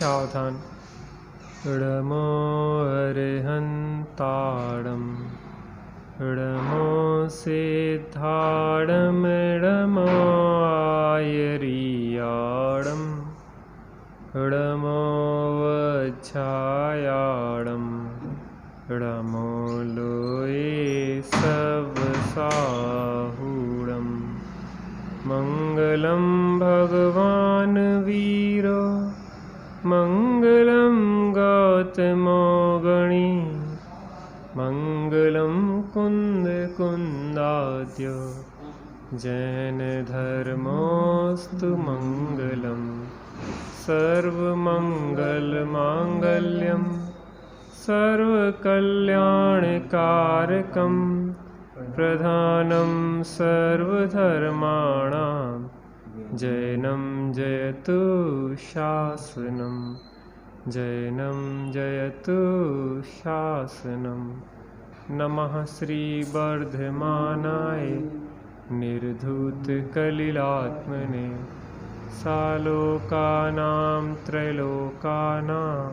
सावधान। ड़मो अरहंताड़म ड़मो सिद्धाड़म ड़मो आयरियाड़म ड़मो वज्झायाड़म ड़मो लोए सब साहूड़म। मंगलम भगवान वीरो मंगलम गौतमो गणी मंगलम कुंद कुंदाद्यो जैन धर्मोस्तु मंगलम। सर्वमंगल मांगल्यम सर्वकल्याणकारकम प्रधानम सर्वधर्माणां जैनं जयतु शासनम जैनं जयतु शासनम। नमः श्री वर्धमानाय निर्धूत कलिलात्मने सालोकानां त्रैलोकानां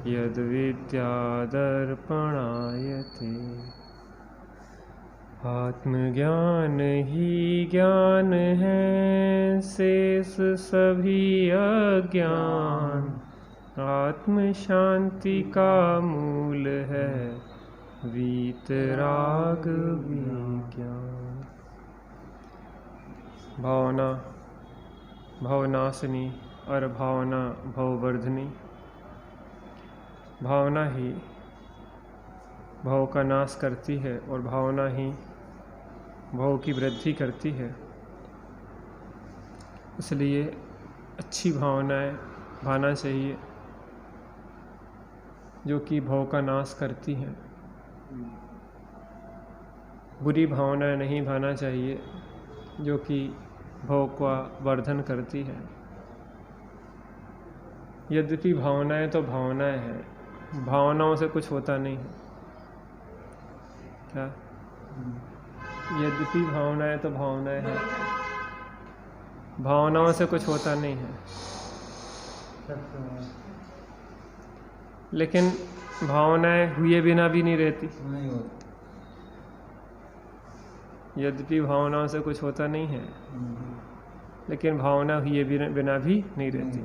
यद्विद्यादर्पणायते। आत्मज्ञान ही ज्ञान है शेष सभी अज्ञान। आत्म शांति का मूल है वीतराग विज्ञान। भावना भवनाशिनी और भावना भववर्धनी। भावना ही भव का नाश करती है और भावना ही भव की वृद्धि करती है। इसलिए अच्छी भावनाएं भाना चाहिए जो कि भव का नाश करती हैं। बुरी भावनाएं नहीं भाना चाहिए जो कि भव का वर्धन करती है। यद्यपि भावनाएं तो भावनाएं हैं, भावनाओं से कुछ होता नहीं है। क्या? यद्यपि भावनाएं तो भावनाएं हैं, भावनाओं से कुछ होता नहीं है। लेकिन भावनाएं हुए बिना भी नहीं रहती। यद्यपि भावनाओं से कुछ होता नहीं है, लेकिन भावना हुए बिना भी नहीं रहती।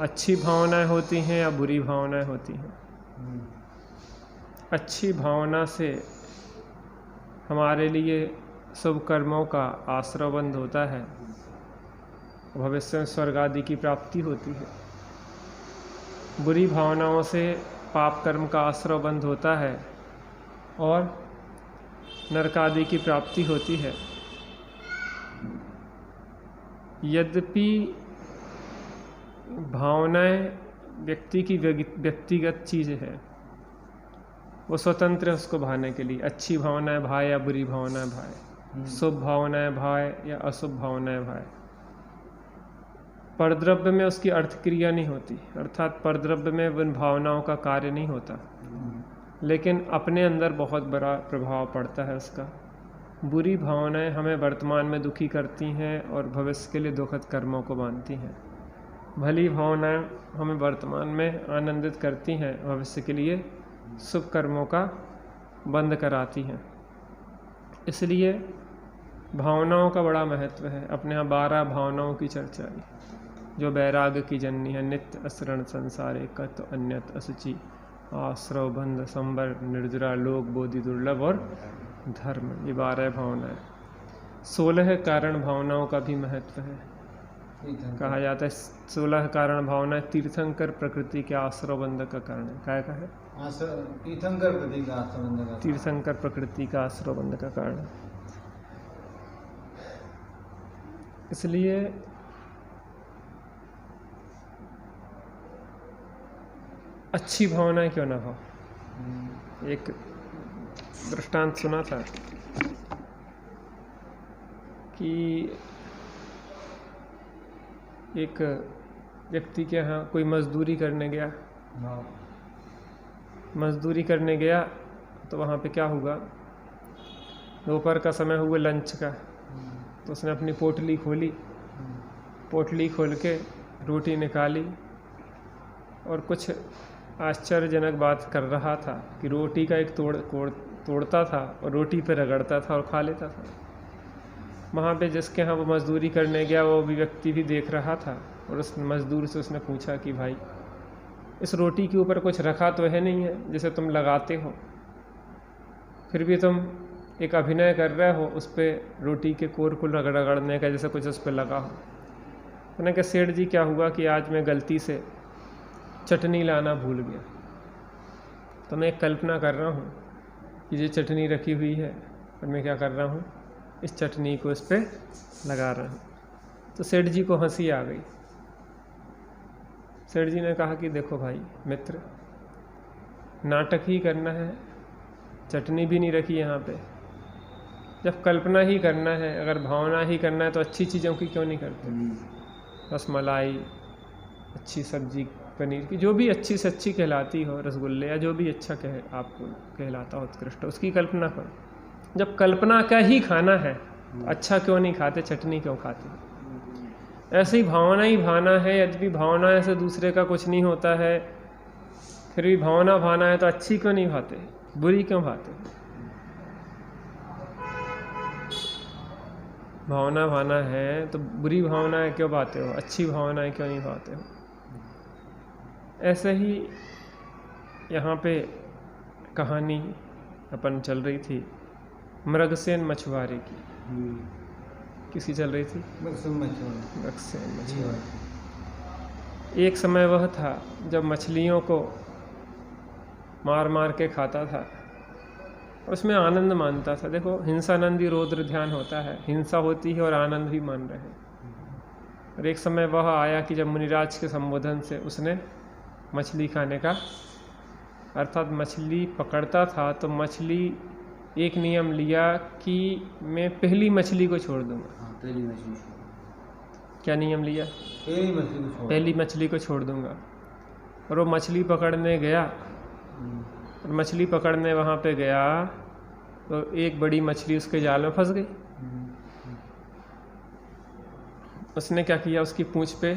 अच्छी भावनाएं होती हैं या बुरी भावनाएं होती हैं। अच्छी भावना से हमारे लिए शुभ कर्मों का आश्रय बंद होता है, भविष्य में स्वर्ग आदि की प्राप्ति होती है। बुरी भावनाओं से पाप कर्म का आश्रय बंद होता है और नरक आदि की प्राप्ति होती है। यद्यपि भावनाएं व्यक्ति की व्यक्तिगत चीज़ है, वो स्वतंत्र है उसको भाने के लिए। अच्छी भावनाएं भाए या बुरी भावनाएं भाए, शुभ भावनाएं भाए या अशुभ भावनाएं भाए, परद्रव्य में उसकी अर्थ क्रिया नहीं होती, अर्थात परद्रव्य में उन भावनाओं का कार्य नहीं होता, लेकिन अपने अंदर बहुत बड़ा प्रभाव पड़ता है उसका। बुरी भावनाएं हमें वर्तमान में दुखी करती हैं और भविष्य के लिए दुखद कर्मों को बांधती हैं। भली भावनाएं हमें वर्तमान में आनंदित करती हैं, भविष्य के लिए शुभ कर्मों का बंद कराती हैं। इसलिए भावनाओं का बड़ा महत्व है। अपने यहाँ 12 भावनाओं की चर्चा है जो वैराग्य की जननी है। नित्य असरण संसार एकत्व अन्यत असुचि आश्रव बंध संबर निर्जरा लोक बोधि दुर्लभ और धर्म। ये 12 भावनाएं। 16 कारण भावनाओं का भी महत्व है। कहा जाता है 16 कारण भावनाएं तीर्थंकर प्रकृति के आश्रव बंध का कारण है। क्या है? तीर्थंकर प्रकृति का आश्रव बंध का कारण है। इसलिए अच्छी भावनाएं क्यों ना हो। एक दृष्टांत सुना था कि एक व्यक्ति के यहाँ कोई मजदूरी करने गया। मजदूरी करने गया तो वहाँ पे क्या हुआ, दोपहर का समय हुआ लंच का, तो उसने अपनी पोटली खोली, पोटली खोल के रोटी निकाली और कुछ आश्चर्यजनक बात कर रहा था कि रोटी का एक तोड़ता था और रोटी पे रगड़ता था और खा लेता था। वहाँ पे जिसके यहाँ वो मज़दूरी करने गया वो भी व्यक्ति भी देख रहा था और उस मज़दूर से उसने पूछा कि भाई इस रोटी के ऊपर कुछ रखा तो है नहीं है जिसे तुम लगाते हो, फिर भी तुम एक अभिनय कर रहे हो उस पर रोटी के कोर को रगड़ने का, जैसे कुछ उस पर लगा हो। मैंने कहा सेठ जी क्या हुआ कि आज मैं गलती से चटनी लाना भूल गया, तो मैं एक कल्पना कर रहा हूँ कि ये चटनी रखी हुई है और मैं क्या कर रहा हूँ, इस चटनी को इस पर लगा रहा हूँ। तो सेठ जी को हंसी आ गई। सेठ जी ने कहा कि देखो भाई मित्र, नाटक ही करना है, चटनी भी नहीं रखी यहाँ पे। जब कल्पना ही करना है, अगर भावना ही करना है तो अच्छी चीज़ों की क्यों नहीं करते। रसमलाई, अच्छी सब्जी, पनीर की, जो भी अच्छी से अच्छी कहलाती हो, रसगुल्ले या जो भी अच्छा आपको कहलाता हो उत्कृष्ट, उसकी कल्पना करो। जब कल्पना का ही खाना है, अच्छा क्यों नहीं खाते, चटनी क्यों खाते। ऐसे ही भावना है। यदि भावना से दूसरे का कुछ नहीं होता है, फिर भी भावना है तो अच्छी क्यों नहीं भाते, बुरी क्यों भाते। भावना है तो बुरी भावनाएं क्यों भाते हो, अच्छी भावनाएं क्यों नहीं भाते हो। ऐसे ही यहाँ पे कहानी अपन चल रही थी मृगसेन मछुआरे की। किसकी चल रही थी? मृगसेन मछुआरे। एक समय वह था जब मछलियों को मार मार के खाता था और उसमें आनंद मानता था। देखो हिंसानंद ही रौद्र ध्यान होता है, हिंसा होती है और आनंद भी मान रहे हैं। और एक समय वह आया कि जब मुनिराज के संबोधन से उसने मछली खाने का, अर्थात मछली पकड़ता था तो मछली एक नियम लिया कि मैं पहली मछली को छोड़ दूंगा। पहली मछली। क्या नियम लिया? पहली मछली को छोड़ दूंगा। और वो मछली पकड़ने गया और मछली पकड़ने वहाँ पे गया तो एक बड़ी मछली उसके जाल में फंस गई। उसने क्या किया, उसकी पूंछ पे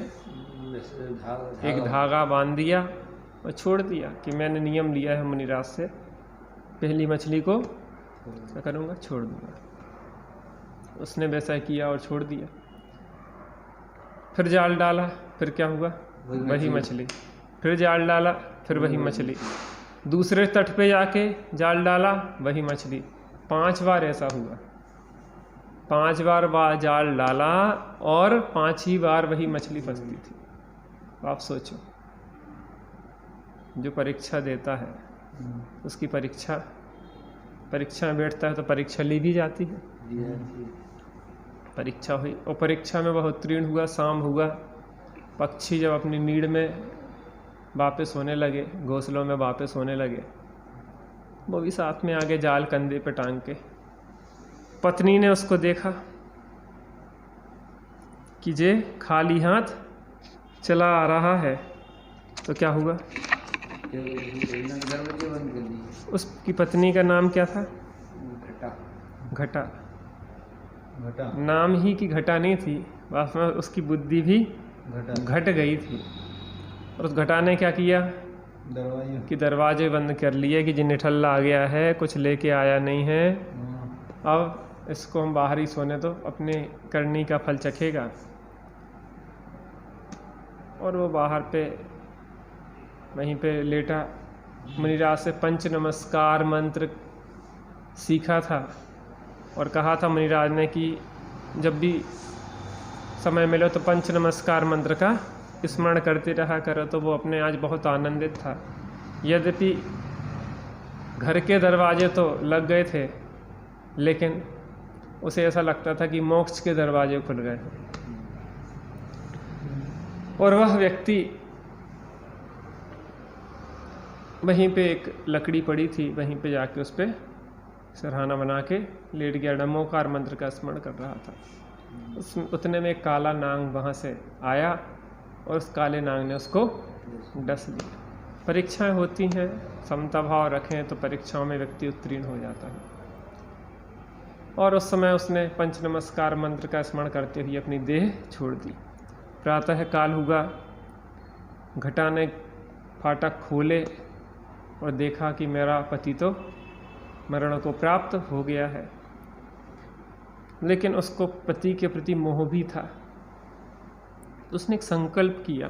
एक धागा बांध दिया और छोड़ दिया कि मैंने नियम लिया है मुनिराज से, पहली मछली को क्या करूँगा, छोड़ दूंगा। उसने वैसा किया और छोड़ दिया। फिर जाल डाला, फिर क्या हुआ, वही मछली। फिर जाल डाला, फिर वही मछली। दूसरे तट पे जाके जाल डाला, वही मछली। 5 बार ऐसा हुआ। 5 बार जाल डाला और 5 ही बार वही मछली फंसती थी। आप सोचो, जो परीक्षा देता है उसकी परीक्षा में बैठता है तो परीक्षा ली भी जाती है। परीक्षा हुई और परीक्षा में वह उत्तीर्ण हुआ, शाम हुआ। पक्षी जब अपनी नीड़ में वापस होने लगे, घोंसलों में वापस होने लगे, वो भी साथ में आगे जाल कंधे पे टांग के। पत्नी ने उसको देखा कि जे खाली हाथ चला आ रहा है, तो क्या हुआ, उसकी पत्नी का नाम क्या था, घटा। नाम ही की घटा नहीं थी, वास्तव में उसकी बुद्धि भी घट गई थी। और उस घटा ने क्या किया कि दरवाजे बंद कर लिए कि जी निठल्ला आ गया है, कुछ लेके आया नहीं है, अब इसको हम बाहर ही सोने दो, अपने करनी का फल चखेगा। और वो बाहर पे वहीं पे लेटा। मुनिराज से पंच नमस्कार मंत्र सीखा था और कहा था मुनिराज ने कि जब भी समय मिले तो पंच नमस्कार मंत्र का स्मरण करते रहा करो। तो वो अपने आज बहुत आनंदित था। यद्यपि घर के दरवाजे तो लग गए थे, लेकिन उसे ऐसा लगता था कि मोक्ष के दरवाजे खुल गए। और वह व्यक्ति वहीं पे एक लकड़ी पड़ी थी, वहीं पे जाके उस पर सरहाना बना के लेट गया, नमोकार मंत्र का स्मरण कर रहा था। उतने में एक काला नाग वहाँ से आया और उस काले नाग ने उसको डस दिया। परीक्षाएं होती हैं, समता भाव रखें तो परीक्षाओं में व्यक्ति उत्तीर्ण हो जाता है। और उस समय उसने पंच नमस्कार मंत्र का स्मरण करते हुए अपनी देह छोड़ दी। प्रातः काल हुआ, घटा ने फाटक खोले और देखा कि मेरा पति तो मरण को प्राप्त हो गया है, लेकिन उसको पति के प्रति मोह भी था। तो उसने एक संकल्प किया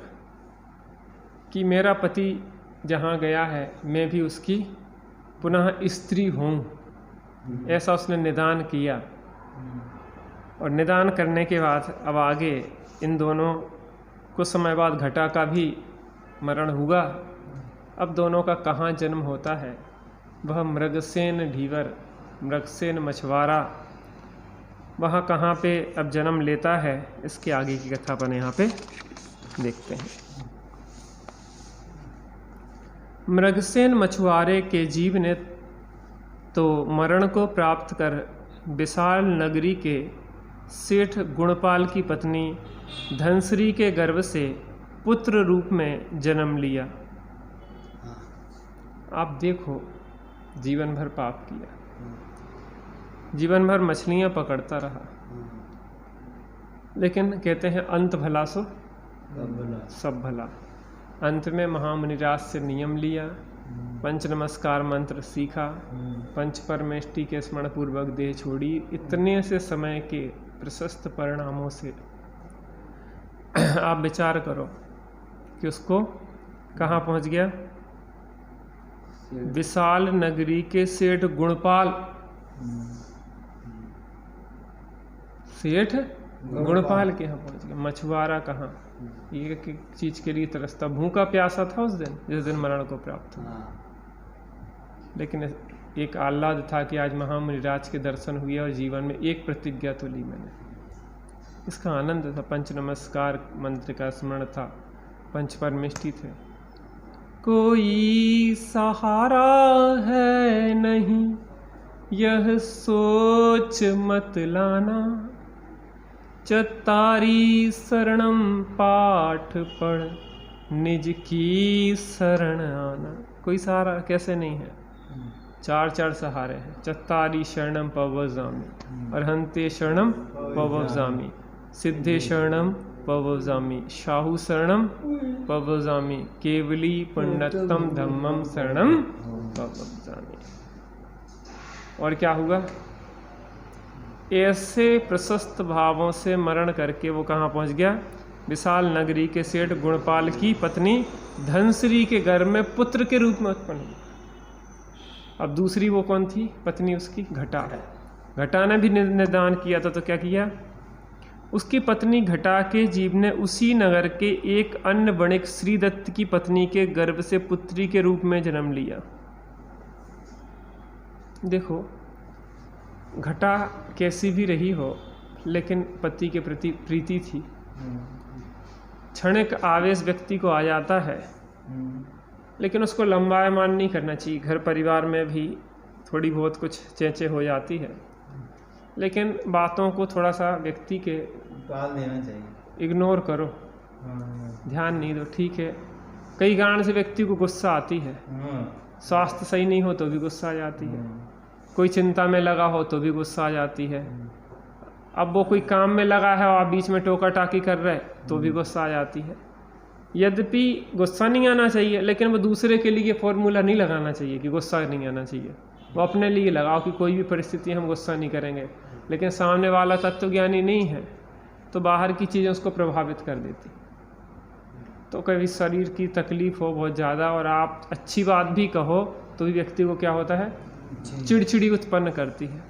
कि मेरा पति जहाँ गया है मैं भी उसकी पुनः स्त्री हूँ। ऐसा उसने निदान किया, और निदान करने के बाद अब आगे इन दोनों कुछ समय बाद घटा का भी मरण हुआ। अब दोनों का कहाँ जन्म होता है, वह मृगसेन ढीवर, मृगसेन मछुआरा, वहाँ कहाँ पे अब जन्म लेता है, इसके आगे की कथा अपन यहाँ पे देखते हैं। मृगसेन मछुआरे के जीव ने तो मरण को प्राप्त कर विशाल नगरी के सेठ गुणपाल की पत्नी धनश्री के गर्भ से पुत्र रूप में जन्म लिया। आप देखो, जीवन भर पाप किया, जीवन भर मछलियां पकड़ता रहा, लेकिन कहते हैं अंत भला सो सब भला। अंत में महामुनिराज से नियम लिया, पंच नमस्कार मंत्र सीखा, पंच परमेष्टि के स्मरण पूर्वक देह छोड़ी। इतने से समय के प्रशस्त परिणामों से आप विचार करो कि उसको कहाँ पहुँच गया, विशाल नगरी के सेठ गुणपाल, सेठ गुणपाल के यहाँ पहुँच गया। मछुआरा कहाँ, एक एक चीज के लिए तरसता, भूखा प्यासा था उस दिन जिस दिन मरण को प्राप्त हुआ। लेकिन एक आह्लाद था कि आज महामुनिराज के दर्शन हुए और जीवन में एक प्रतिज्ञा तो ली मैंने, इसका आनंद था। पंच नमस्कार मंत्र का स्मरण था, पंच परमेष्टि थे। कोई सहारा है नहीं यह सोच मत लाना, चतारी शरणम पाठ पढ़ निज की शरण आना। कोई सहारा कैसे नहीं है, चार चार सहारे हैं। चत्तारी शरणम पवजामी, अर्हंते शरणम पवजामी, सिद्धे शरणम पवजामी, शाहु शरणम पवजामी, केवली पुण्यतम धम्मम शरणम पवजामी। और क्या हुआ, ऐसे प्रशस्त भावों से मरण करके वो कहाँ पहुँच गया, विशाल नगरी के सेठ गुणपाल की पत्नी धनश्री के घर में पुत्र के रूप में उत्पन्न हुआ। अब दूसरी वो कौन थी पत्नी उसकी, घटा। घटा ने भी निदान किया था, तो क्या किया, उसकी पत्नी घटा के जीव ने उसी नगर के एक अन्य वणिक श्रीदत्त की पत्नी के गर्भ से पुत्री के रूप में जन्म लिया। देखो, घटा कैसी भी रही हो, लेकिन पति के प्रति प्रीति थी। क्षणिक आवेश व्यक्ति को आ जाता है, लेकिन उसको लंबायमान नहीं करना चाहिए। घर परिवार में भी थोड़ी बहुत कुछ चेंचे हो जाती है, लेकिन बातों को थोड़ा सा व्यक्ति के टाल देना चाहिए, इग्नोर करो, ध्यान नहीं दो, ठीक है। कई कारण से व्यक्ति को गुस्सा आती है, स्वास्थ्य सही नहीं हो तो भी गुस्सा आ जाती है, कोई चिंता में लगा हो तो भी गुस्सा आ जाती है। अब वो कोई काम में लगा है और आप बीच में टोका टाकी कर रहे तो भी गुस्सा आ जाती है। यद्यपि गुस्सा नहीं आना चाहिए, लेकिन वो दूसरे के लिए फॉर्मूला नहीं लगाना चाहिए कि गुस्सा नहीं आना चाहिए। वो अपने लिए लगाओ कि कोई भी परिस्थिति हम गुस्सा नहीं करेंगे, लेकिन सामने वाला तत्वज्ञानी नहीं है तो बाहर की चीज़ें उसको प्रभावित कर देती। तो कभी शरीर की तकलीफ हो बहुत ज़्यादा और आप अच्छी बात भी कहो तो भी व्यक्ति को क्या होता है, चिड़चिड़ी उत्पन्न करती है।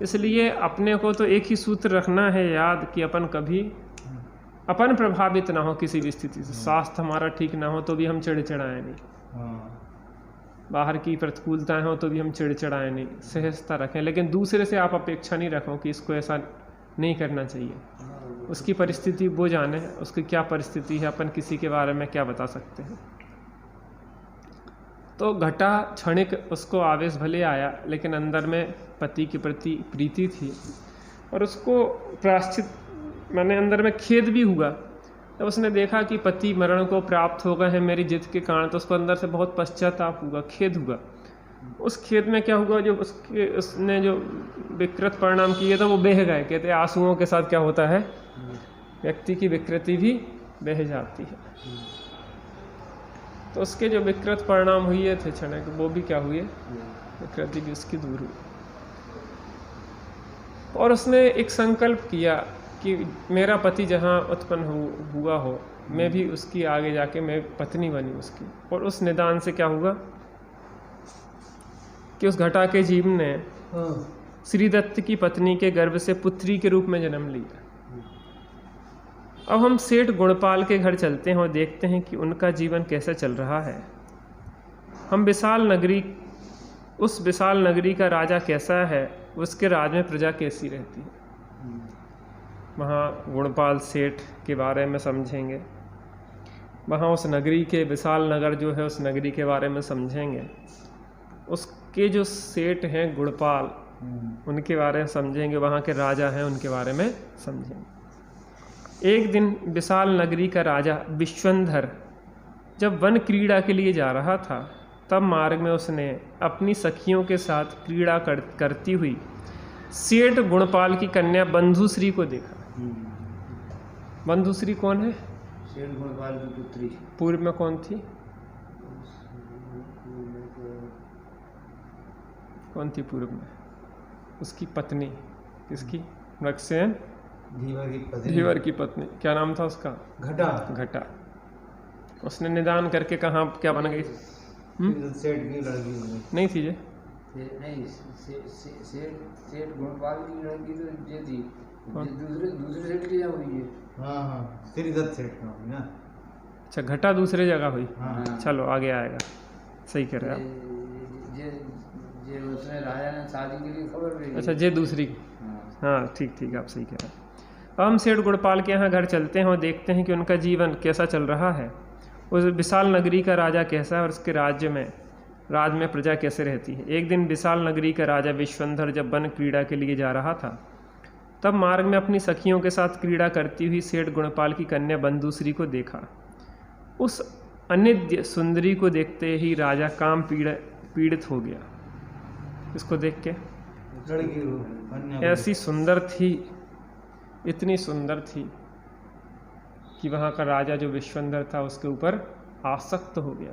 इसलिए अपने को तो एक ही सूत्र रखना है याद कि अपन कभी अपन प्रभावित ना हो किसी भी स्थिति से। स्वास्थ्य हमारा ठीक ना हो तो भी हम चिड़चिड़ाएं नहीं, बाहर की प्रतिकूलताएं हो तो भी हम चिड़चिड़ाएं नहीं, सहजता रखें। लेकिन दूसरे से आप अपेक्षा नहीं रखो कि इसको ऐसा नहीं करना चाहिए। उसकी परिस्थिति वो जाने, उसकी क्या परिस्थिति है, अपन किसी के बारे में क्या बता सकते हैं। तो घटा क्षणिक उसको आवेश भले आया, लेकिन अंदर में पति के प्रति प्रीति थी और उसको प्रायश्चित मैंने अंदर में खेद भी हुआ। जब उसने देखा कि पति मरण को प्राप्त हो गए हैं मेरी जिद के कारण, तो उसको अंदर से बहुत पश्चाताप हुआ, खेद हुआ। उस खेद में क्या हुआ, जो उसने जो विकृत परिणाम किए थे वो बह गए। कहते आंसुओं के साथ क्या होता है, व्यक्ति की विकृति भी बह जाती है। तो उसके जो विकृत परिणाम हुए थे क्षणिक, वो भी क्या हुए, विकृति भी उसकी दूर हुई। और उसने एक संकल्प किया कि मेरा पति जहाँ उत्पन्न हुआ हो, मैं भी उसकी आगे जाके मैं पत्नी बनी उसकी। और उस निदान से क्या हुआ कि उस घटा के जीव ने श्री दत्त की पत्नी के गर्भ से पुत्री के रूप में जन्म लिया। अब हम सेठ गुणपाल के घर चलते हैं और देखते हैं कि उनका जीवन कैसा चल रहा है। हम उस विशाल नगरी का राजा कैसा है, उसके राज में प्रजा कैसी रहती है, वहाँ गुणपाल सेठ के बारे में समझेंगे। वहाँ उस नगरी के विशाल नगर जो है उस नगरी के बारे में समझेंगे। उसके जो सेठ हैं गुणपाल, उनके बारे में समझेंगे। वहाँ के राजा हैं उनके बारे में समझेंगे। एक दिन विशाल नगरी का राजा विश्वंधर जब वन क्रीड़ा के लिए जा रहा था, तब मार्ग में उसने अपनी सखियों के साथ क्रीड़ा करती हुई सेठ गुणपाल की कन्या बंधुश्री को देखा। बंधुश्री कौन है? सेठ गुणपाल की पुत्री। पूर्व में कौन थी? कौन थी पूर्व में? उसकी पत्नी। किसकी? मृगसेन धीवर की पत्नी। क्या नाम था उसका? घटा। उसने निदान करके कहाँ क्या बन गई? सेठ की लड़की नहीं थी? नहीं, सेठ गुणपाल की लड़की तो ये थी, दूसरे सेठ की जगह हुई है। हाँ, श्री दत्त सेठ का हुई ना। अच्छा, घटा दूसरे जगह हुई। हाँ। चलो आगे आएगा, सही कह रहे हैं ये उसने राजा ने शादी के लिए खबर भेजी। अच्छा, ये दूसरी। हाँ ठीक, आप सही कह रहे हैं। अब हम सेठ गुणपाल के यहाँ घर चलते हैं और देखते हैं कि उनका जीवन कैसा चल रहा है। उस विशाल नगरी का राजा कैसा है और उसके राज में प्रजा कैसे रहती है। एक दिन विशाल नगरी का राजा विश्वंधर जब वन क्रीड़ा के लिए जा रहा था, तब मार्ग में अपनी सखियों के साथ क्रीड़ा करती हुई सेठ गुणपाल की कन्या बंधुश्री को देखा। उस अनिद्य सुंदरी को देखते ही राजा काम पीड़ित हो गया। इसको देख के ऐसी सुंदर थी, इतनी सुंदर थी कि वहाँ का राजा जो विश्वंधर था उसके ऊपर आसक्त हो गया।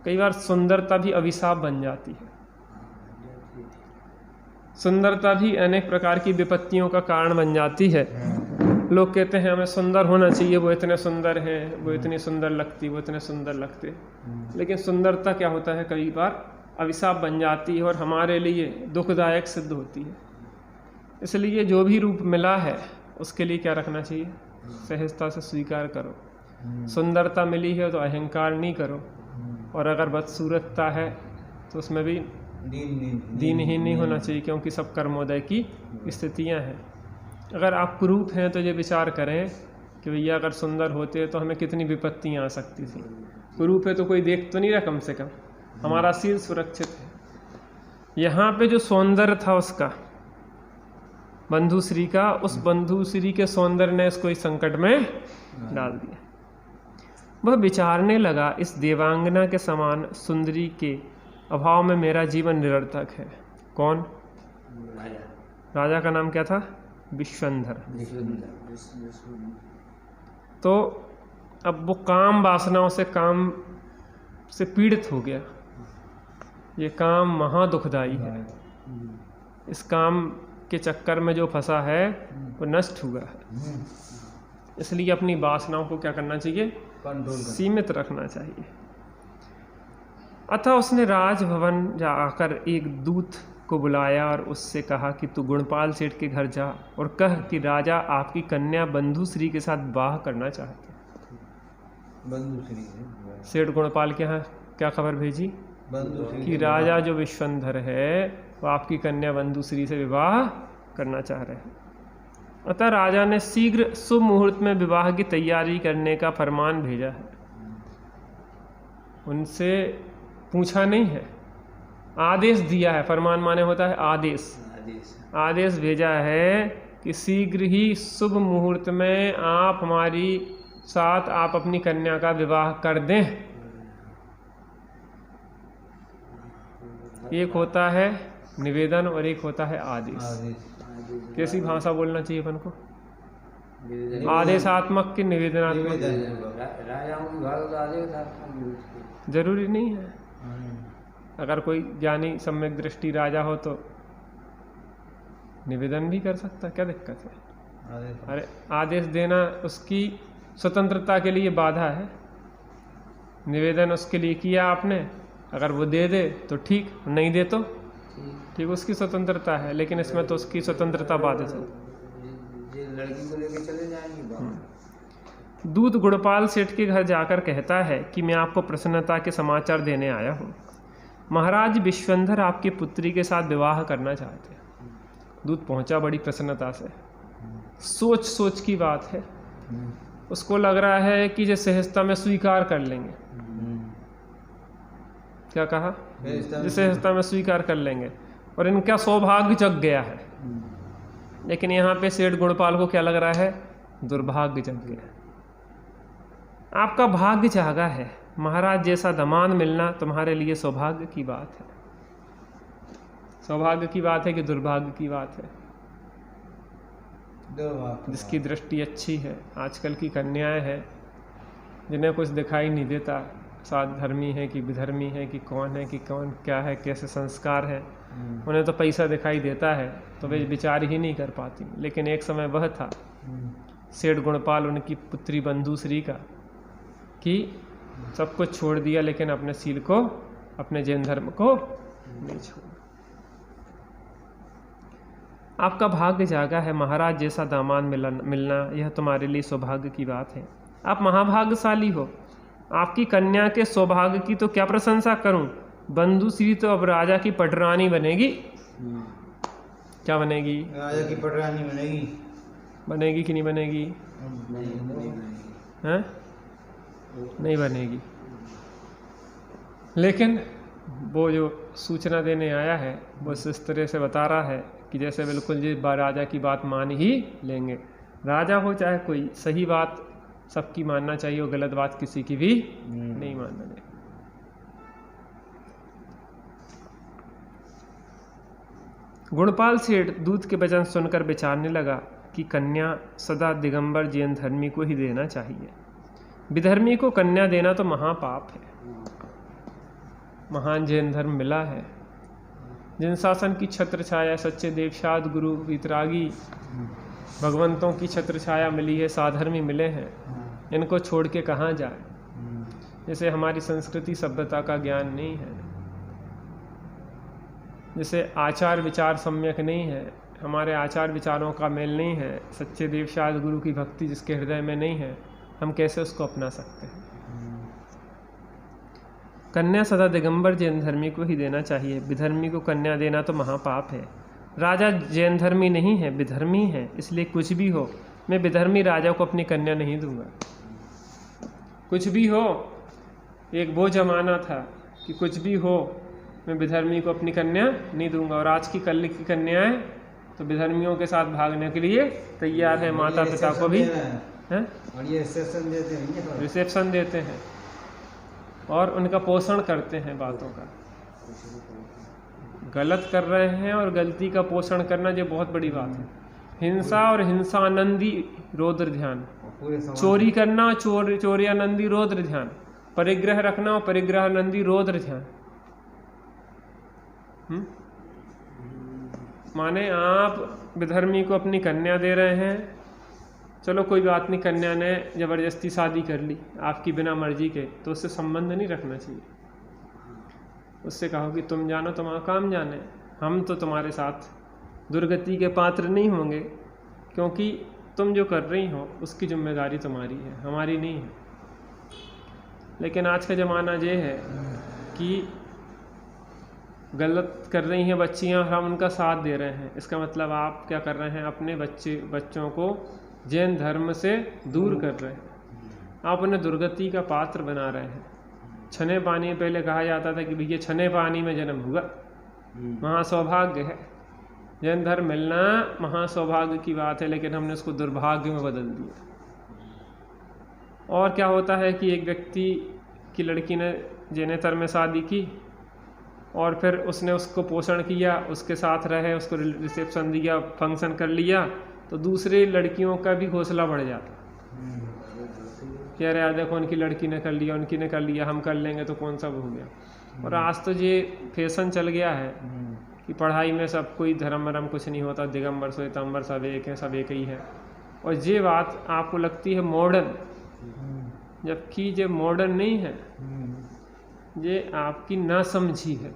कई बार सुंदरता भी अभिशाप बन जाती है। सुंदरता भी अनेक प्रकार की विपत्तियों का कारण बन जाती है। लोग कहते हैं हमें सुंदर होना चाहिए, वो इतने सुंदर हैं, वो इतनी सुंदर लगती, वो इतने सुंदर लगते। लेकिन सुंदरता क्या होता है, कई बार अभिशाप बन जाती है और हमारे लिए दुखदायक सिद्ध होती है। इसलिए जो भी रूप मिला है उसके लिए क्या रखना चाहिए? सहजता से स्वीकार करो। सुंदरता मिली है तो अहंकार नहीं करो, और अगर बदसूरतता है तो उसमें भी दीनहीन नहीं होना चाहिए, क्योंकि सब कर्मोदय की स्थितियां हैं। अगर आप कुरूप हैं तो ये विचार करें कि भैया अगर सुंदर होते तो हमें कितनी विपत्तियां आ सकती थी। कुरूप है तो कोई देख तो नहीं रहा, कम से कम हमारा सिर सुरक्षित है। यहाँ पे जो सौंदर्य था उसका, बंधुश्री का, उस बंधुश्री के सौंदर्य ने इसको इस संकट में डाल दिया। वह विचारने लगा, इस देवांगना के समान सुंदरी के अभाव में मेरा जीवन निरर्थक है। कौन? राजा का नाम क्या था? विश्वंधर। तो अब वो काम वासनाओं से पीड़ित हो गया। ये काम महा दुखदाई है। इस काम के चक्कर में जो फंसा है वो नष्ट हुआ है। इसलिए अपनी वासनाओं को क्या करना चाहिए? सीमित रखना चाहिए। अतः उसने राजभवन जाकर एक दूत को बुलाया और उससे कहा कि तू गुणपाल सेठ के घर जा और कह कि राजा आपकी कन्या बंधुश्री के साथ विवाह करना चाहते हैं। बंधुश्री सेठ गुणपाल के यहाँ क्या खबर भेजी कि राजा जो विश्वंधर है वो आपकी कन्या बंधुश्री से विवाह करना चाह रहे हैं। अतः राजा ने शीघ्र शुभ मुहूर्त में विवाह की तैयारी करने का फरमान भेजा है। उनसे पूछा नहीं है, आदेश दिया है। फरमान माने होता है आदेश भेजा है कि शीघ्र ही शुभ मुहूर्त में आप हमारी साथ आप अपनी कन्या का विवाह कर दें। एक होता है निवेदन और एक होता है आदेश। कैसी भाषा बोलना चाहिए अपन को? आदेशात्मक की निवेदनात्मक? राजाओं की भाग तो आदेशात्मक जरूरी नहीं है। अगर कोई ज्ञानी सम्यक दृष्टि राजा हो तो निवेदन भी कर सकता, क्या दिक्कत है? अरे आदेश देना उसकी स्वतंत्रता के लिए बाधा है। निवेदन उसके लिए किया आपने, अगर वो दे दे तो ठीक, नहीं दे तो ठीक, उसकी स्वतंत्रता है, लेकिन इसमें तो उसकी स्वतंत्रता बाधित है। लड़की को लेकर चले जाएंगे। दूत गुणपाल सेठ के घर जाकर कहता है कि मैं आपको प्रसन्नता के समाचार देने आया हूँ। महाराज विश्वंधर आपकी पुत्री के साथ विवाह करना चाहते हैं। दूत पहुंचा बड़ी प्रसन्नता से, सोच सोच की बात है, उसको लग रहा है कि जो सहजता में स्वीकार कर लेंगे। क्या कहा? जो सहजता में स्वीकार कर लेंगे और इनका सौभाग्य जग गया है। लेकिन यहाँ पे सेठ गुणपाल को क्या लग रहा है? दुर्भाग्य जग गया। आपका भाग्य जागा है, महाराज जैसा दामाद मिलना तुम्हारे लिए सौभाग्य की बात है। सौभाग्य की बात है कि दुर्भाग्य की बात है? जिसकी दृष्टि अच्छी है। आजकल की कन्याएं हैं जिन्हें कुछ दिखाई नहीं देता, साथ धर्मी है कि विधर्मी है कि कौन क्या है, कैसे संस्कार है, उन्हें तो पैसा दिखाई देता है तो वे विचार ही नहीं कर पाती। लेकिन एक समय वह था सेठ गुणपाल उनकी पुत्री बंधुश्री का कि सब कुछ छोड़ दिया लेकिन अपने शील को, अपने जैन धर्म को नहीं छोड़ा। आपका भाग्य जागा है, महाराज जैसा दामाद मिलना यह तुम्हारे लिए सौभाग्य की बात है। आप महाभाग्यशाली हो। आपकी कन्या के सौभाग्य की तो क्या प्रशंसा करूं, बंधुश्री तो अब राजा की पटरानी बनेगी। क्या बनेगी? राजा की पटरानी बनेगी। बनेगी कि नहीं बनेगी? हैं? नहीं बनेगी। लेकिन वो जो सूचना देने आया है वो इस तरह से बता रहा है कि जैसे बिल्कुल जी राजा की बात मान ही लेंगे। राजा हो चाहे कोई, सही बात सबकी मानना चाहिए और गलत बात किसी की भी नहीं मानना चाहिए। गुणपाल सेठ दूत के वचन सुनकर विचारने लगा कि कन्या सदा दिगंबर जैन धर्मी को ही देना चाहिए। विधर्मी को कन्या देना तो महापाप है। महान जैन धर्म मिला है, जिन शासन की छत्र छाया सच्चे देवशाद गुरु वीतरागी भगवंतों की छत्र छाया मिली है, साधर्मी मिले हैं, इनको छोड़ के कहाँ जाए। जैसे हमारी संस्कृति सभ्यता का ज्ञान नहीं है, जैसे आचार विचार सम्यक नहीं है, हमारे आचार विचारों का मेल नहीं है, सच्चे देवशाद गुरु की भक्ति जिसके हृदय में नहीं है, हम कैसे उसको अपना सकते हैं। कन्या सदा दिगंबर जैन धर्मी को ही देना चाहिए। विधर्मी को कन्या देना तो महापाप है। राजा जैन धर्मी नहीं है, विधर्मी है, इसलिए कुछ भी हो मैं विधर्मी राजा को अपनी कन्या नहीं दूंगा। कुछ भी हो, एक वो जमाना था कि कुछ भी हो मैं विधर्मी को अपनी कन्या नहीं दूंगा। और आज की कल की कन्याएं तो विधर्मियों के साथ भागने के लिए तैयार है, माता पिता को भी हैं और ये रिसेप्शन देते हैं और उनका पोषण करते हैं बातों का। गलत कर रहे हैं और गलती का पोषण करना ये बहुत बड़ी बात है। हिंसा और हिंसानंदी रौद्र ध्यान, चोरी करना और चोरियानंदी रौद्र ध्यान, परिग्रह रखना और परिग्रहानंदी रौद्र ध्यान। माने आप विधर्मी को अपनी कन्या दे रहे हैं, चलो कोई बात नहीं, कन्या ने जबरदस्ती शादी कर ली आपकी बिना मर्जी के, तो उससे संबंध नहीं रखना चाहिए। उससे कहो कि तुम जानो तुम्हारा काम जाने, हम तो तुम्हारे साथ दुर्गति के पात्र नहीं होंगे, क्योंकि तुम जो कर रही हो उसकी जिम्मेदारी तुम्हारी है, हमारी नहीं है। लेकिन आज का ज़माना ये है कि गलत कर रही हैं बच्चियां, हम उनका साथ दे रहे हैं। इसका मतलब आप क्या कर रहे हैं, अपने बच्चों को जैन धर्म से दूर कर रहे हैं, आप उन्हें दुर्गति का पात्र बना रहे हैं। छने पानी में पहले कहा जाता था कि भैया छने पानी में जन्म हुआ, महासौभाग्य है, जैन धर्म मिलना महासौभाग्य की बात है, लेकिन हमने उसको दुर्भाग्य में बदल दिया। और क्या होता है कि एक व्यक्ति की लड़की ने जैनेतर में शादी की और फिर उसने उसको पोषण किया, उसके साथ रहे, उसको रिसेप्शन दिया, फंक्शन कर लिया, तो दूसरे लड़कियों का भी हौसला बढ़ जाता कि अरे यार देखो उनकी लड़की ने कर लिया, उनकी ने कर लिया, हम कर लेंगे तो कौन सा हो गया। और आज तो ये फैशन चल गया है कि पढ़ाई में सब कोई धर्म वरम कुछ नहीं होता, दिगंबर श्वेतांबर सब एक है, सब एक ही है। और ये बात आपको लगती है मॉडर्न, जबकि ये मॉडर्न नहीं है, ये आपकी नासमझी है।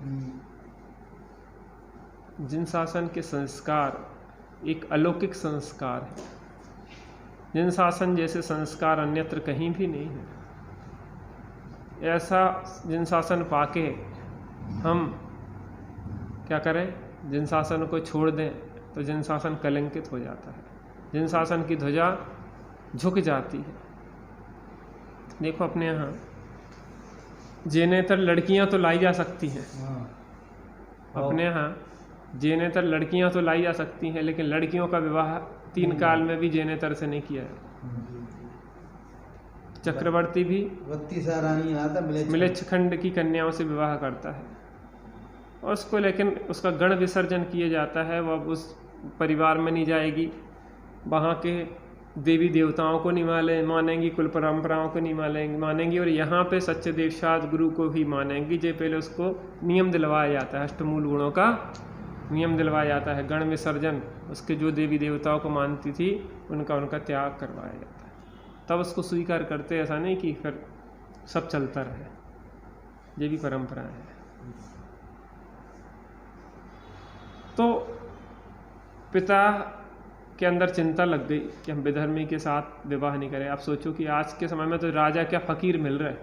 जिन शासन के संस्कार एक अलौकिक संस्कार है, जिन शासन जैसे संस्कार अन्यत्र कहीं भी नहीं है। ऐसा जिन शासन पाके हम क्या करें, जिन शासन को छोड़ दें तो जिन शासन कलंकित हो जाता है, जिन शासन की ध्वजा झुक जाती है। देखो अपने यहाँ जेनेतर लड़कियां तो लाई जा सकती हैं, अपने यहाँ जेनेतर लड़कियां तो लाई जा सकती हैं, लेकिन लड़कियों का विवाह 3 काल में भी जेनेतर से नहीं किया है। चक्रवर्ती भी मिलेच्छखंड की कन्याओं से विवाह करता है और उसको, लेकिन उसका गण विसर्जन किया जाता है। वो अब उस परिवार में नहीं जाएगी, वहाँ के देवी देवताओं को नहीं मानेंगी, कुल परंपराओं को नहीं मानेंगी और यहाँ पे सच्चे देवशाद गुरु को ही मानेंगी। जो पहले उसको नियम दिलवाया जाता है, अष्टमूल गुणों का नियम दिलवाया जाता है, गण विसर्जन, उसके जो देवी देवताओं को मानती थी उनका त्याग करवाया जाता है, तब उसको स्वीकार करते। ऐसा नहीं कि फिर सब चलता रहे, ये भी परंपरा है। तो पिता के अंदर चिंता लग गई कि हम विधर्मी के साथ विवाह नहीं करें। आप सोचो कि आज के समय में तो राजा क्या फकीर मिल रहे हैं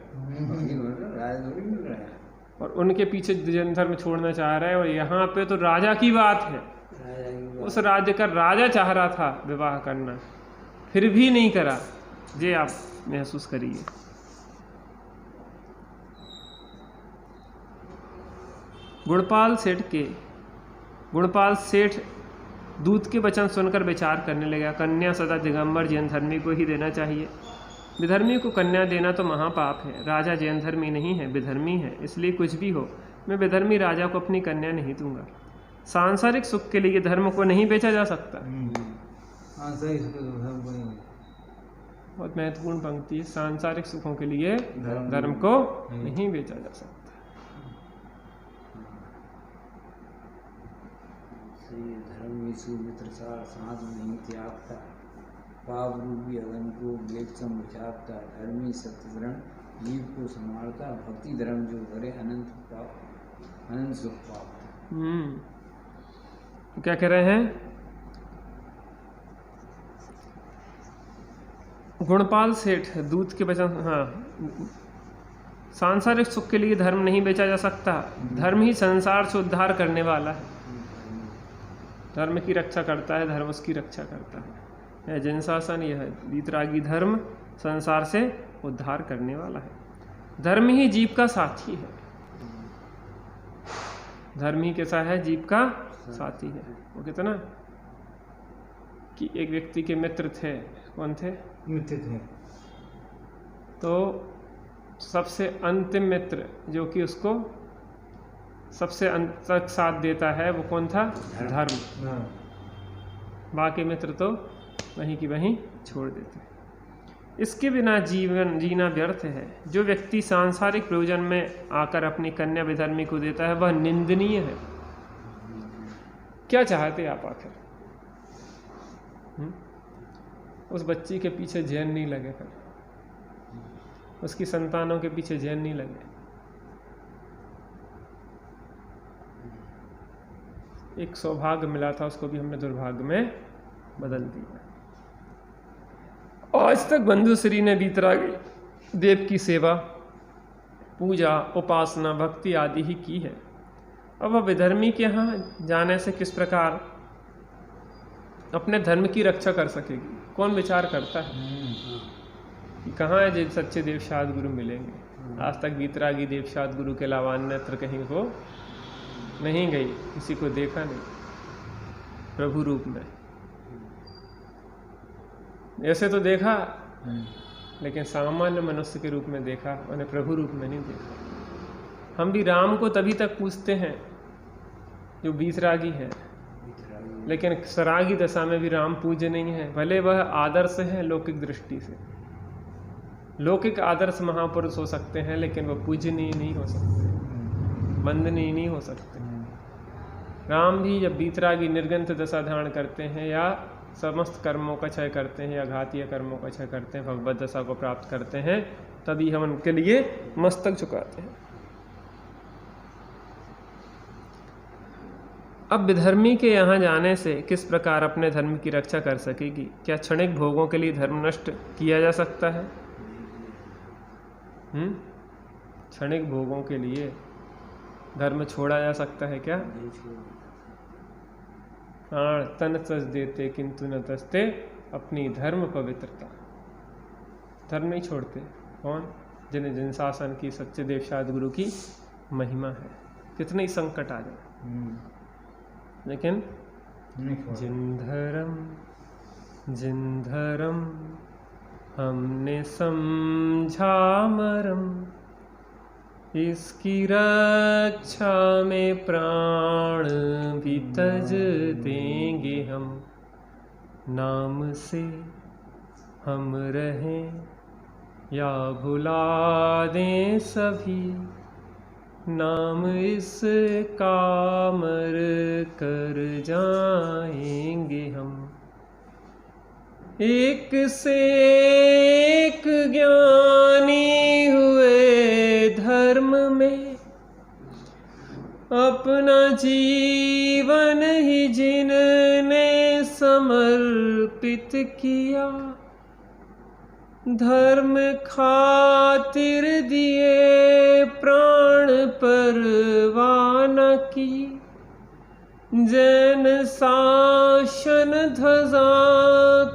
और उनके पीछे जैन धर्म छोड़ना चाह रहे हैं, और यहाँ पे तो राजा की बात है, उस राज्य का राजा चाह रहा था विवाह करना, फिर भी नहीं करा। ये आप महसूस करिए। गुणपाल सेठ दूत के वचन सुनकर विचार करने लगा। कन्या सदा दिगंबर जैन धर्मी को ही देना चाहिए। विधर्मी को कन्या देना तो महापाप है। राजा जैन धर्मी नहीं है, विधर्मी है, इसलिए कुछ भी हो मैं विधर्मी राजा को अपनी कन्या नहीं दूंगा। सांसारिक सुख के लिए धर्म को नहीं बेचा जा सकता। बहुत महत्वपूर्ण पंक्ति है, सांसारिक सुखों के लिए धर्म को नहीं बेचा जा सकता। धर्म मित्र साथ नहीं त्यागता, पाप रूपी अगन को बेचम बचाता, धर्मी सत्यधर्म जीव को संभालता, भक्ति धर्म जो करे अनंत सुख पाता। तो क्या कह रहे हैं? गुणपाल सेठ दूत के वचन, सांसारिक सुख के लिए धर्म नहीं बेचा जा सकता। धर्म ही संसार से उद्धार करने वाला है। धर्म की रक्षा करता है, धर्म उसकी रक्षा करता है। यह जैन शासन, यह वीतरागी धर्म संसार से उद्धार करने वाला है। धर्म ही जीव का साथी है। धर्म ही कैसा है? जीव का साथी है। वो कहते ना कि एक व्यक्ति के मित्र थे। कौन थे? मित्र थे। तो सबसे अंतिम मित्र जो कि उसको सबसे अंत तक साथ देता है, वो कौन था? धर्म। बाकी मित्र तो वहीं की वहीं छोड़ देते हैं। इसके बिना जीवन जीना व्यर्थ है। जो व्यक्ति सांसारिक प्रयोजन में आकर अपनी कन्या विधर्मी को देता है, वह निंदनीय है। क्या चाहते आप आखिर? उस बच्ची के पीछे जैन नहीं लगे, फिर उसकी संतानों के पीछे जैन नहीं लगे। एक सौभाग्य मिला था, उसको भी हमने दुर्भाग्य में बदल दिया। आज तक बंधु श्री ने वीतरागी देव की सेवा, पूजा, उपासना, भक्ति आदि ही की है। अब वह विधर्मी के यहाँ जाने से किस प्रकार अपने धर्म की रक्षा कर सकेगी? कौन विचार करता है कि कहाँ है जो सच्चे देवशाद गुरु मिलेंगे? आज तक वीतरागी देवशाद गुरु के अलावा अन्यत्र कहीं को नहीं गई, किसी को देखा नहीं प्रभु रूप में। ऐसे तो देखा, लेकिन सामान्य मनुष्य के रूप में देखा, उन्हें प्रभु रूप में नहीं देखा। हम भी राम को तभी तक पूछते हैं जो वीतरागी है। लेकिन सरागी दशा में भी राम पूज्य नहीं है, भले वह आदर्श है लौकिक दृष्टि से। लौकिक आदर्श महापुरुष हो सकते हैं, लेकिन वह पूजनीय नहीं हो सकते, वंदनीय नहीं हो सकते। राम भी जब बीतरागी निर्गंथ दशा धारण करते हैं या समस्त कर्मों का क्षय करते हैं या घातीय कर्मों का क्षय करते हैं, भगवत दशा को प्राप्त करते हैं, तभी हम उनके लिए मस्तक झुकाते हैं। अब विधर्मी के यहाँ जाने से किस प्रकार अपने धर्म की रक्षा कर सकेगी? क्या क्षणिक भोगों के लिए धर्म नष्ट किया जा सकता है? क्षणिक भोगों के लिए धर्म छोड़ा जा सकता है क्या? प्राण तन तज देते किंतु न तजते अपनी धर्म पवित्रता। धर्म नहीं छोड़ते। कौन? जिन्हें जिन शासन की सच्चे देव सद्गुरु की महिमा है, कितने ही संकट आ जाए, लेकिन जिन धर्म हमने समझा मरम, इसकी रक्षा में प्राण भी तज देंगे हम। नाम से हम रहें या भुला दें सभी, नाम इसका मर कर जाएंगे हम। एक से एक ज्ञानी हुए धर्म में, अपना जीवन ही जिनने समर्पित किया। धर्म खातिर दिए प्राण परवान की, जैन शासन ध्वजा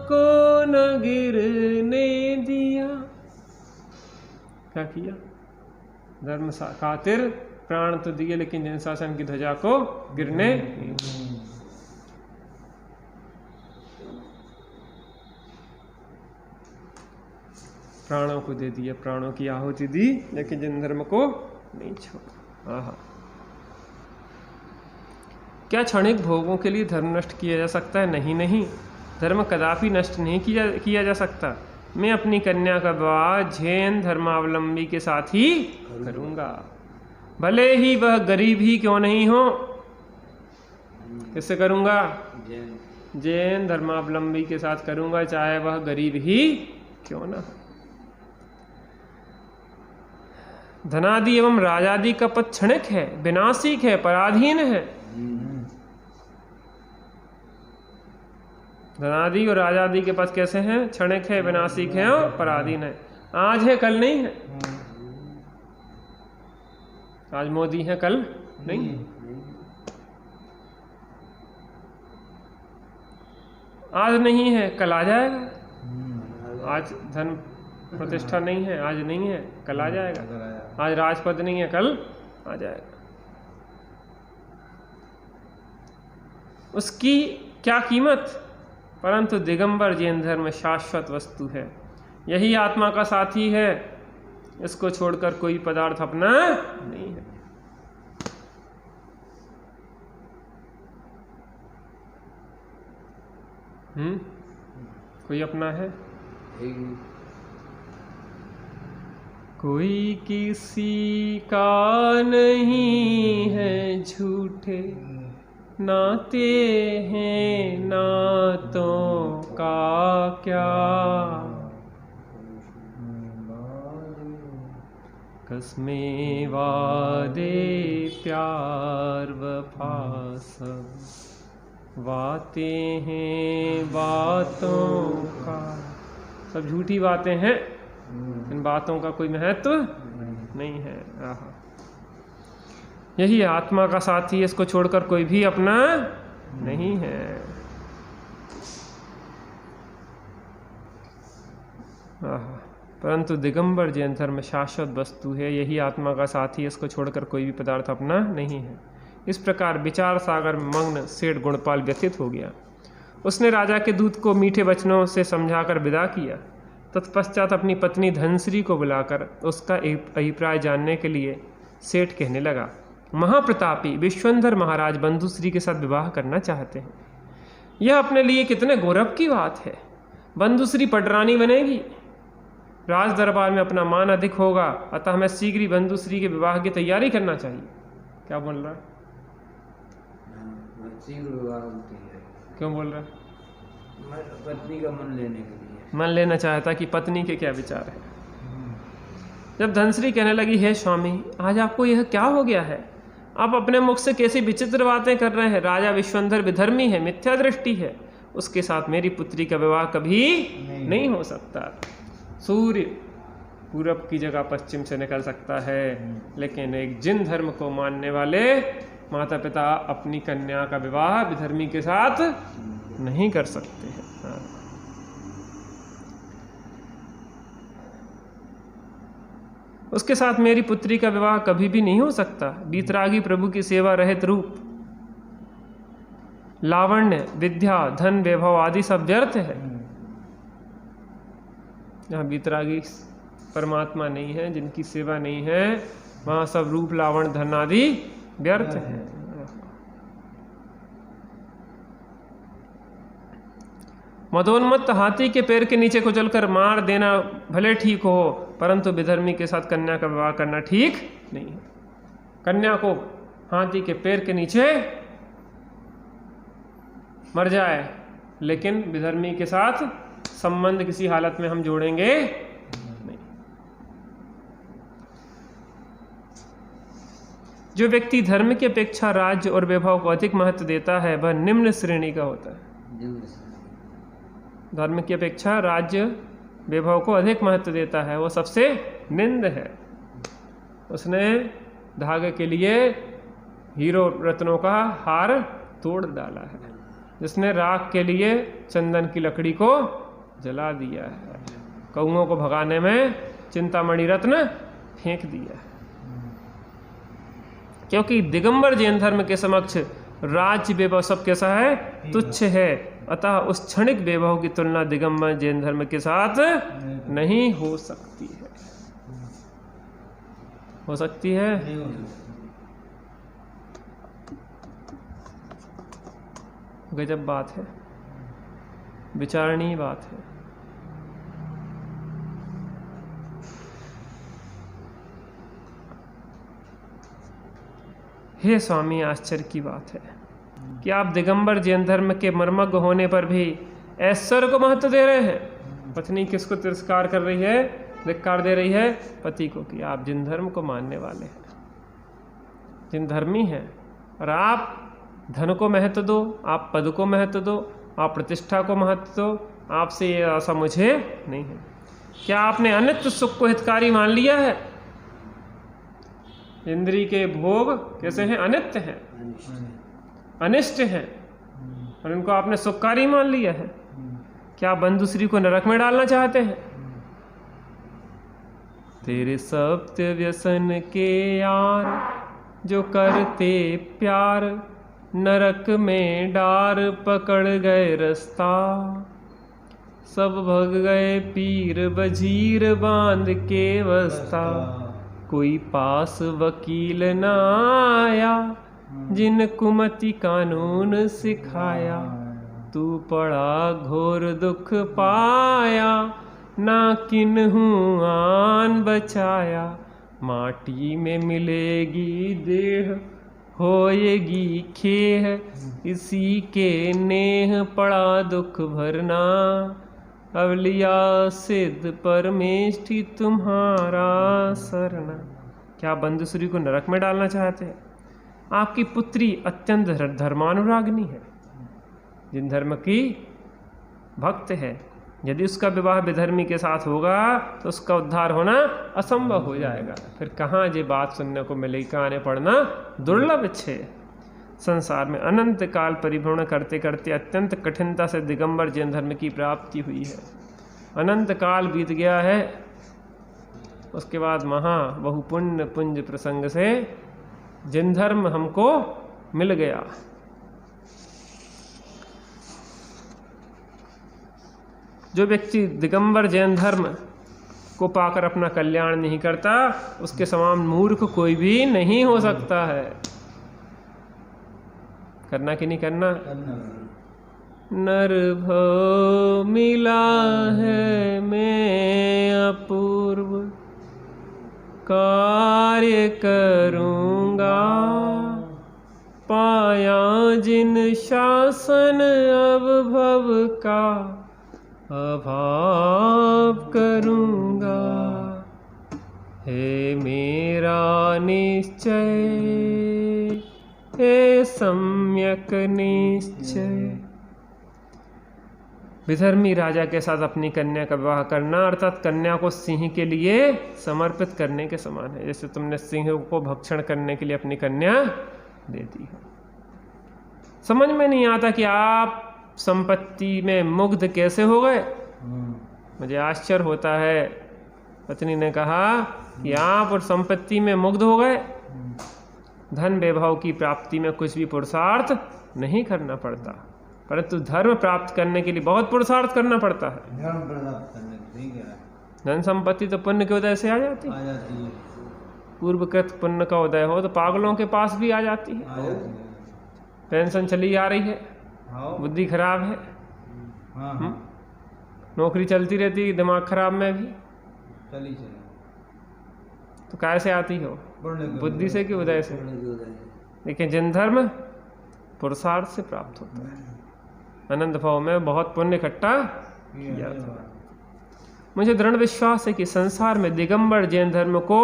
को न गिरने दिया। क्या किया? धर्म खातिर प्राण तो दिए, लेकिन जैन शासन की ध्वजा को गिरने प्राणों को दे दिया, प्राणों की आहुति दी, लेकिन जन धर्म को नहीं छोड़ा। आहा। क्या क्षणिक भोगों के लिए धर्म नष्ट किया जा सकता है? नहीं, धर्म कदापि नष्ट नहीं किया जा सकता। मैं अपनी कन्या का विवाह जैन धर्मावलंबी के साथ ही करूंगा, भले ही वह गरीब ही क्यों नहीं हो। किससे करूंगा? जैन धर्मावलंबी के साथ करूंगा, चाहे वह गरीब ही क्यों ना हो। धनादि एवं राजादि का पद क्षणिक है, विनाशिक है, पराधीन है। धनादि और राजादि के पद कैसे हैं? क्षणिक है, विनाशिक है और पराधीन है। आज है, कल नहीं है। आज मोदी है, कल नहीं है। आज नहीं है, कल आ जाएगा। आज धन प्रतिष्ठा नहीं है, आज नहीं है, कल आ जाएगा। आज राजपद नहीं है, कल आ जाएगा। उसकी क्या कीमत? परंतु दिगंबर जैन धर्म शाश्वत वस्तु है, यही आत्मा का साथी है, इसको छोड़कर कोई पदार्थ अपना नहीं है। कोई अपना है? कोई किसी का नहीं है, झूठे नाते हैं, नातों का क्या। कसमें वादे प्यार वफा सब बातें हैं, बातों का सब झूठी बातें हैं। इन बातों का कोई महत्व नहीं है। आहा। यही आत्मा का साथी, इसको छोड़कर कोई भी अपना नहीं है। आहा। परंतु दिगंबर जैन धर्म शाश्वत वस्तु है, यही आत्मा का साथी, इसको छोड़कर कोई भी पदार्थ अपना नहीं है। इस प्रकार विचार सागर में मग्न सेठ गुणपाल व्यथित हो गया। उसने राजा के दूत को मीठे वचनों से समझाकर विदा किया। तत्पश्चात अपनी पत्नी धनश्री को बुलाकर उसका अभिप्राय जानने के लिए सेठ कहने लगा, महाप्रतापी विश्वंधर महाराज बंधुश्री के साथ विवाह करना चाहते हैं। यह अपने लिए कितने गौरव की बात है। बंधुश्री पटरानी बनेगी, राज दरबार में अपना मान अधिक होगा, अतः हमें शीघ्र ही बंधुश्री के विवाह की तैयारी करना चाहिए। क्या बोल रहा है? शीघ्र विवाह की तैयारी क्यों बोल रहा है? पत्नी का मन लेने के लिए। मन लेना चाहता कि पत्नी के क्या विचार है। जब धनश्री कहने लगी, हे स्वामी, आज आपको यह क्या हो गया है? आप अपने मुख से कैसी विचित्र बातें कर रहे हैं। राजा विश्वंधर विधर्मी है, मिथ्या दृष्टि है, उसके साथ मेरी पुत्री का विवाह कभी नहीं हो सकता। सूर्य पूरब की जगह पश्चिम से निकल सकता है, लेकिन एक जिन धर्म को मानने वाले माता पिता अपनी कन्या का विवाह विधर्मी के साथ नहीं कर सकते हैं। हाँ। उसके साथ मेरी पुत्री का विवाह कभी भी नहीं हो सकता। बीतरागी प्रभु की सेवा रहित रूप, लावण्य, विद्या, धन, वैभव आदि सब व्यर्थ है। जहाँ बीतरागी परमात्मा नहीं है, जिनकी सेवा नहीं है, वहाँ सब रूप, लावण्य, धन आदि व्यर्थ है। मदोन्मत्त हाथी के पैर के नीचे कुचलकर मार देना भले ठीक हो, परंतु विधर्मी के साथ कन्या का विवाह करना ठीक नहीं है। कन्या को हाथी के पैर के नीचे मर जाए, लेकिन विधर्मी के साथ संबंध किसी हालत में हम जोड़ेंगे नहीं। जो व्यक्ति धर्म की अपेक्षा राज्य और वैभव को अधिक महत्व देता है, वह निम्न श्रेणी का होता है। धर्म की अपेक्षा राज्य वैभव को अधिक महत्व देता है, वो सबसे निंद है। उसने धागे के लिए हीरो रत्नों का हार तोड़ डाला है, जिसने राख के लिए चंदन की लकड़ी को जला दिया है, कौओं को भगाने में चिंतामणि रत्न फेंक दिया है। क्योंकि दिगंबर जैन धर्म के समक्ष राज्य वैभव सब कैसा है? तुच्छ है। अतः उस क्षणिक वैभव की तुलना दिगंबर जैन धर्म के साथ नहीं हो सकती है। हो सकती है? गजब बात है, विचारणीय बात है। हे स्वामी, आश्चर्य की बात है कि आप दिगंबर जैन धर्म के मर्मज्ञ होने पर भी ऐश्वर्य को महत्व दे रहे हैं। पत्नी किसको तिरस्कार कर रही है, धिक्कार दे रही है? पति को, कि आप जिन धर्म को मानने वाले हैं, जिन धर्मी हैं, और आप धन को महत्व दो, आप पद को महत्व दो, आप प्रतिष्ठा को महत्व दो, आपसे ये आशा मुझे नहीं है। क्या आपने अनित्य सुख को हितकारी मान लिया है? इंद्रिय के भोग कैसे हैं? अनित्य हैं, अनिष्ट हैं, और इनको आपने सुखकारी मान लिया है। क्या आप बंधुश्री को नरक में डालना चाहते हैं? तेरे सप्त व्यसन के यार जो करते प्यार, नरक में डार पकड़ गए रास्ता। सब भग गए पीर बजीर बांध के वस्ता। कोई पास वकील न आया जिन कुमति कानून सिखाया। तू पड़ा घोर दुख पाया, ना किन्हू आन बचाया। माटी में मिलेगी देह, होएगी खेह, इसी के नेह पड़ा दुख भरना। अवलिया सिद्ध परमेष्ठि तुम्हारा सरना। क्या बंधुश्री को नरक में डालना चाहते हैं? आपकी पुत्री अत्यंत धर्मानुरागिनी है, जिन धर्म की भक्त है। यदि उसका विवाह विधर्मी के साथ होगा तो उसका उद्धार होना असंभव हो जाएगा। फिर कहाँ ये बात सुनने को मिलेगी? कहानी पढ़ना दुर्लभ है। संसार में अनंत काल परिभ्रमण करते करते अत्यंत कठिनता से दिगंबर जैन धर्म की प्राप्ति हुई है। अनंत काल बीत गया है, उसके बाद बहुपुण्य पुंज प्रसंग से जैन धर्म हमको मिल गया। जो व्यक्ति दिगंबर जैन धर्म को पाकर अपना कल्याण नहीं करता, उसके समान मूर्ख कोई भी नहीं हो सकता है। करना कि नहीं करना? नर भव मिला है मैं अपूर्व कार्य करूँगा, पाया जिन शासन अब भव का अभाव करूँगा। हे मेरा निश्चय, हे सम्यक निश्चय। विधर्मी राजा के साथ अपनी कन्या का विवाह करना अर्थात कन्या को सिंह के लिए समर्पित करने के समान है, जैसे तुमने सिंह को भक्षण करने के लिए अपनी कन्या दे दी हो। समझ में नहीं आता कि आप संपत्ति में मुग्ध कैसे हो गए। मुझे आश्चर्य होता है। पत्नी ने कहा कि आप और संपत्ति में मुग्ध हो गए। धन वैभव की प्राप्ति में कुछ भी पुरुषार्थ नहीं करना पड़ता, परंतु धर्म प्राप्त करने के लिए बहुत पुरुषार्थ करना पड़ता है। धन संपत्ति तो पुण्य के उदय से आ जाती है। पूर्वकृत पुण्य का उदय हो तो पागलों के पास भी आ जाती है। पेंशन चली आ रही है, बुद्धि खराब है, नौकरी चलती रहती है, दिमाग खराब में भी चली तो कैसे आती हो? बुद्धि से कि उदय से? लेकिन जिन धर्म पुरुषार्थ से प्राप्त होता है। अनंत भाव में बहुत पुण्य इकट्ठा किया था। मुझे दृढ़ विश्वास है कि संसार में दिगंबर जैन धर्म को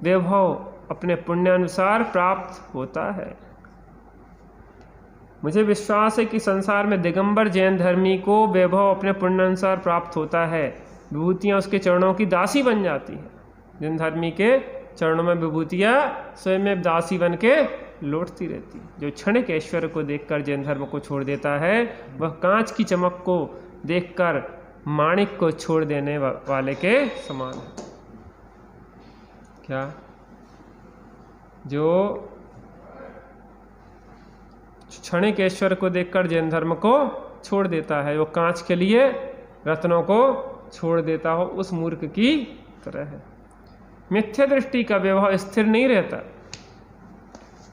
वैभव अपने पुण्यानुसार प्राप्त होता है। मुझे विश्वास है कि संसार में दिगंबर जैन धर्मी को वैभव अपने पुण्यानुसार प्राप्त होता है। विभूतियाँ उसके चरणों की दासी बन जाती हैं। जैन धर्मी के चरणों में विभूतियाँ स्वयं में दासी बन के लौटती रहती। जो क्षणिक ऐश्वर्य को देखकर जैन धर्म को छोड़ देता है, वह कांच की चमक को देखकर माणिक को छोड़ देने वाले के समान है। क्या? जो क्षणिक ऐश्वर्य को देखकर जैन धर्म को छोड़ देता है, वो कांच के लिए रत्नों को छोड़ देता हो, उस मूर्ख की तरह है। मिथ्या दृष्टि का वैभव स्थिर नहीं रहता।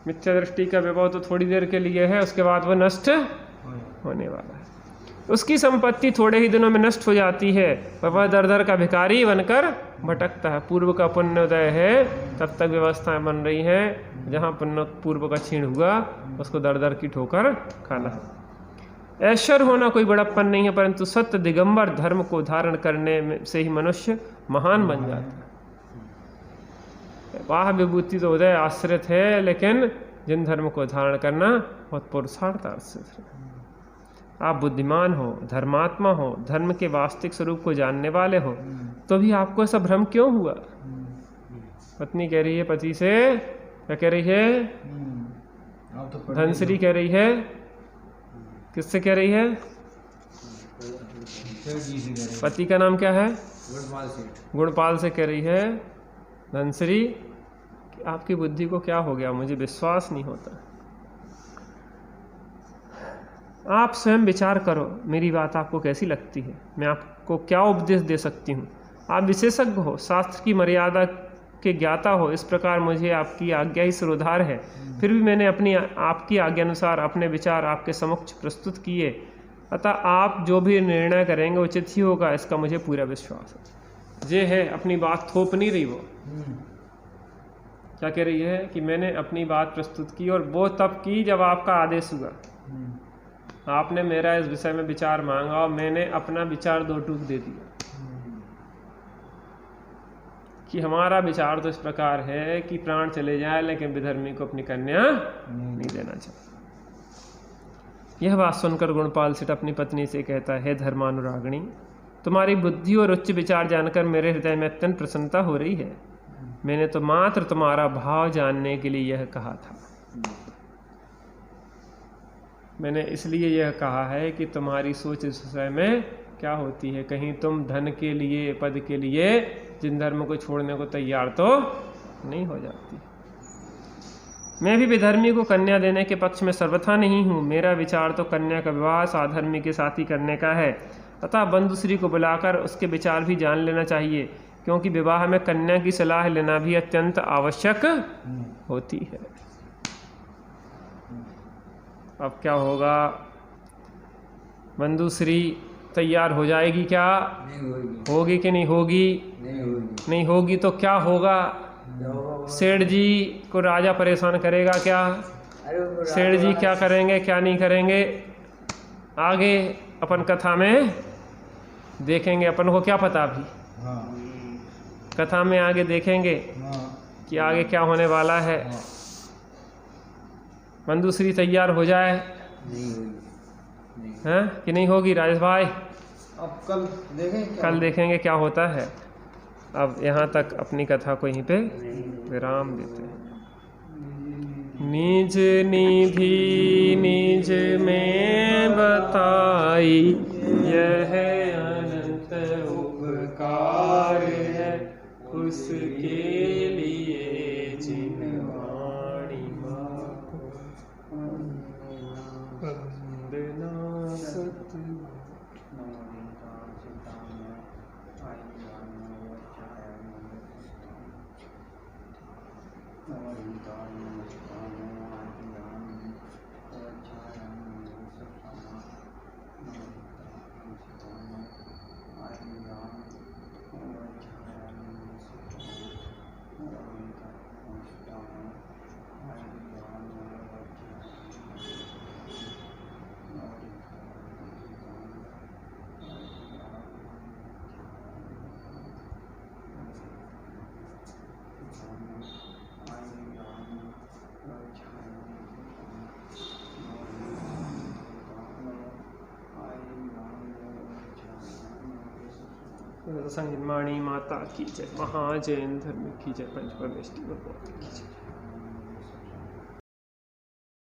मिथ्या दृष्टि का वैभव तो थोड़ी देर के लिए है, उसके बाद वह नष्ट होने वाला है। उसकी संपत्ति थोड़े ही दिनों में नष्ट हो जाती है, वह दर दर का भिखारी बनकर भटकता है। पूर्व का पुण्योदय है, तब तक व्यवस्थाएं बन रही हैं। जहाँ पुण्य पूर्व का क्षीण हुआ, उसको दर दर की ठोकर खाना है। ऐश्वर्य होना कोई बड़प्पन नहीं है, परंतु सत्य दिगंबर धर्म को धारण करने से ही मनुष्य महान बन जाता है। वाह विभूति तो उदय आश्रित है, लेकिन जिन धर्म को धारण करना बहुत पुरुषार्थ आश्रित है। आप बुद्धिमान हो, धर्मात्मा हो, धर्म के वास्तविक स्वरूप को जानने वाले हो, तो भी आपको ऐसा भ्रम क्यों हुआ? पत्नी कह रही है पति से, क्या कह रही है? धनश्री कह रही है। किससे कह रही है? पति का नाम क्या है? गुणपाल से कह रही है धनश्री कि आपकी बुद्धि को क्या हो गया, मुझे विश्वास नहीं होता। आप स्वयं विचार करो, मेरी बात आपको कैसी लगती है, मैं आपको क्या उपदेश दे सकती हूँ। आप विशेषज्ञ हो, शास्त्र की मर्यादा के ज्ञाता हो, इस प्रकार मुझे आपकी आज्ञा ही सिरोधार है। फिर भी मैंने आपकी आज्ञा अनुसार अपने विचार आपके समक्ष प्रस्तुत किए, अतः आप जो भी निर्णय करेंगे उचित ही होगा, इसका मुझे पूरा विश्वास है। ये है, अपनी बात थोप नहीं रही। वो क्या कह रही है कि मैंने अपनी बात प्रस्तुत की, और वो तब की जब आपका आदेश हुआ। आपने मेरा इस विषय में विचार मांगा और मैंने अपना विचार दो टूक दे दिया कि हमारा विचार तो इस प्रकार है कि प्राण चले जाए लेकिन विधर्मी को अपनी कन्या नहीं देना चाहिए। यह बात सुनकर गुणपाल सेठ अपनी पत्नी से कहता है, धर्मानुरागिणी, तुम्हारी बुद्धि और उच्च विचार जानकर मेरे हृदय में अत्यंत प्रसन्नता हो रही है। मैंने तो मात्र तुम्हारा भाव जानने के लिए यह कहा था। मैंने इसलिए यह कहा है कि तुम्हारी सोच इस विषय में क्या होती है। कहीं तुम धन के लिए, पद के लिए जिन धर्म को छोड़ने को तैयार तो नहीं हो जाती। मैं भी विधर्मी को कन्या देने के पक्ष में सर्वथा नहीं हूँ। मेरा विचार तो कन्या का विवाह साधर्मी के साथ ही करने का है, अतः बंधुश्री को बुलाकर उसके विचार भी जान लेना चाहिए, क्योंकि विवाह में कन्या की सलाह लेना भी अत्यंत आवश्यक होती है। अब क्या होगा, मंदुश्री तैयार हो जाएगी क्या? नहीं होगी। होगी कि नहीं होगी? नहीं होगी। नहीं होगी तो क्या होगा? सेठ जी को राजा परेशान करेगा क्या? अरे वो सेठ जी क्या करेंगे क्या नहीं करेंगे, आगे अपन कथा में देखेंगे। अपन को क्या पता अभी, हाँ कथा में आगे देखेंगे हाँ कि आगे क्या होने वाला है। हाँ। मंदुश्री तैयार हो जाए नहीं होगी। नहीं। हैं कि नहीं होगी राजेश भाई? अब कल देखें क्या कल देखेंगे क्या होता है। अब यहाँ तक अपनी कथा को यहीं पे विराम देते हैं। निज निधि निज में बताई, यह अनंत उपकार है उसके लिए जिन वाणी वंदना सतगुरु। संगीत माता की जय, महाजैन धर्म की जय, पंच परमेष्टि भगवती की जय।